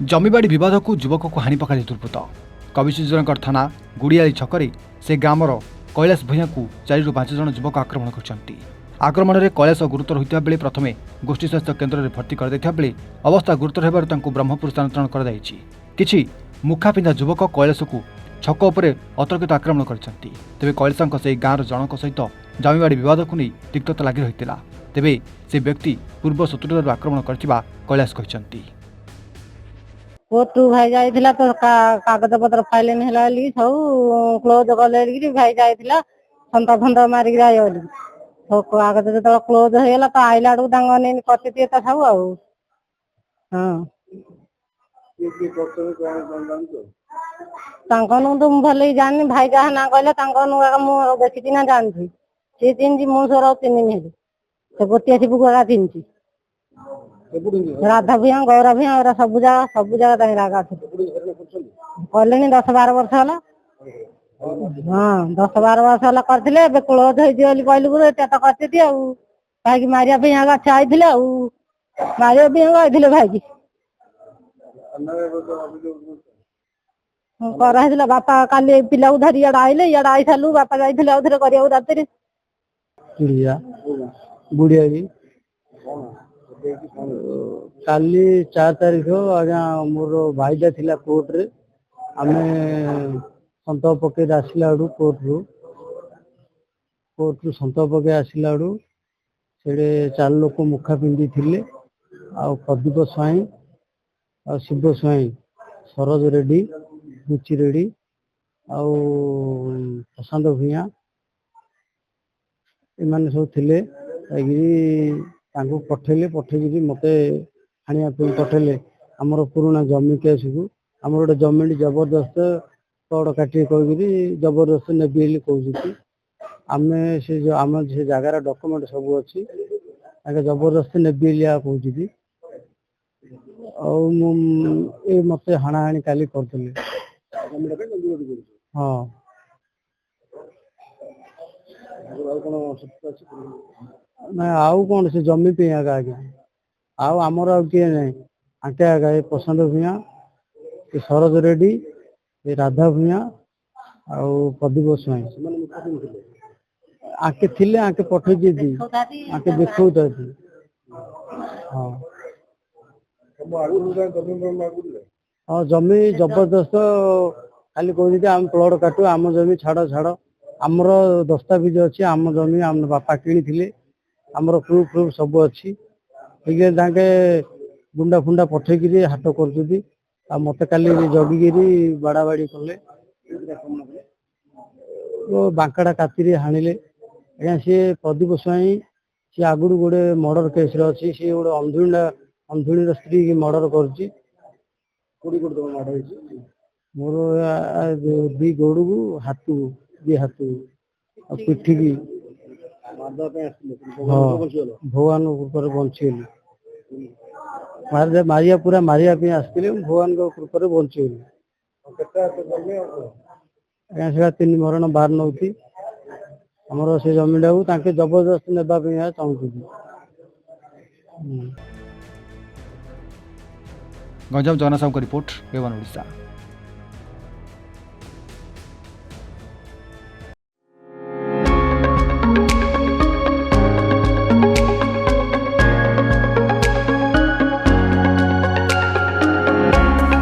जमीबाड़ी विवाद को युवक को हानि पकाई दुर्बृत्त कविशुजनगर थाना गुड़ियाली छकरे से ग्रामर कैलाश भूया को 4 ରୁ 5 जन युवक आक्रमण कर आक्रमण में कैलाश गुरुतर होता बेले प्रथमे गोष्ठी स्वास्थ्य केन्द्र में भर्ती कर बेले अवस्था गुरुतर होबार ब्रह्मपुर स्थानांतरण कर मुखापिंधा युवक कैलाश को छक उपर अतर्कित आक्रमण कर तेज कैलाश से गाँव जनक सहित जमीबाड़ी विवाद को नहीं तिक्तता लगी रही तेज से व्यक्ति पूर्व शत्रुतार आक्रमण कर कैलाश कहते कोर्ट भाई जाइथिला तो कागज पत्र फाइलिंग हैला ली सब क्लोज कले ली भाई जाइथिला संता फंता मारी जाय ओली तो कागज तो क्लोज हेला तो आइला डू दांग ने कटिते त सब आउ हां ये डॉक्टर कोन जानतो तांकनु तो भले जानि भाई जहा ना कहले तांकनु मु देखि ना जानथि से तीन जी मु सोरा तीन दिन हेले तो गोटिया छिपु का तीन जी राधा भैया गौरा भैया और सब जगह तक रागा कहले 10-12 वर्ष होला हाँ 10-12 वर्ष होला करथिले बे क्लोज होई जे कहलु गुरु एटा तो करथिति आ भाई की मारिया भैया का चाइथिले आ मारिया भैया आइथिले भाई की कर हैला बापा काली पिला उधारी याड आइले याड आई सालु बापा जाइथिले आउथरे करिया राती गुड़िया गुड़िया भी काली 4 तारीख आज्ञा मोर भाईटा थिला कोर्ट रे आमे संत पके आसला कोर्ट रु संत पके आसला से 4 लोक मुखा पिंधि थिले आ प्रदीप स्वाई आ शिव स्वाई सरोज रेड्डी रुचि रेड्डी आ प्रशांत भूया एमाने सब थिले पठेले पठेकी मत हाणिया पठेले आमर पुराणा जमी केस को आम गोटे जमी जबरदस्त तड़ काटी कहीकि जबरदस्त नेबी कहते आम से जगार डॉक्यूमेंट सब अच्छी जबरदस्त नेबी कहते मत हाणाहाणी काली करते हाँ ना आउ कौन से जमी पे आगे आउ आमर आ किए ना आंके आगे प्रशांत भूया सरोज रेड्डी राधा भूया आ प्रदीप स्वाई आंके थिले आंके पठे दी आंके देखो हाँ हाँ जमी जबरदस्त खाली कहते आम प्लट काटू आम जमी छाड़ छाड़ आमर दस्तावेज अच्छी आम जमी आम बापा किनी आमर प्रूफ प्रूफ सब अच्छी ताके गुंडा फुंडा पठेकी हाट कर मत काली जगिकी बाड़ा बाड़ी कले बांकड़ा काती हाणिले आज्ञा सी प्रदीप स्वाई सी आगुड़ गोटे मर्डर केस अच्छी सी गोटे अंधुणी स्त्री की मर्डर कर मोर दी गोड़ को हाथ दी हाथ पिठी की भगवान बंचीगली मारिया पूरा मारिया आसते भगवान कृपा बंचीगली आज्ञा 3 मरण 12 नौती आमर से जमीटा को जबरदस्त नेबा चाहूँ गंजाम जगन्नाथ साहू रिपोर्ट A1 ओडिशा।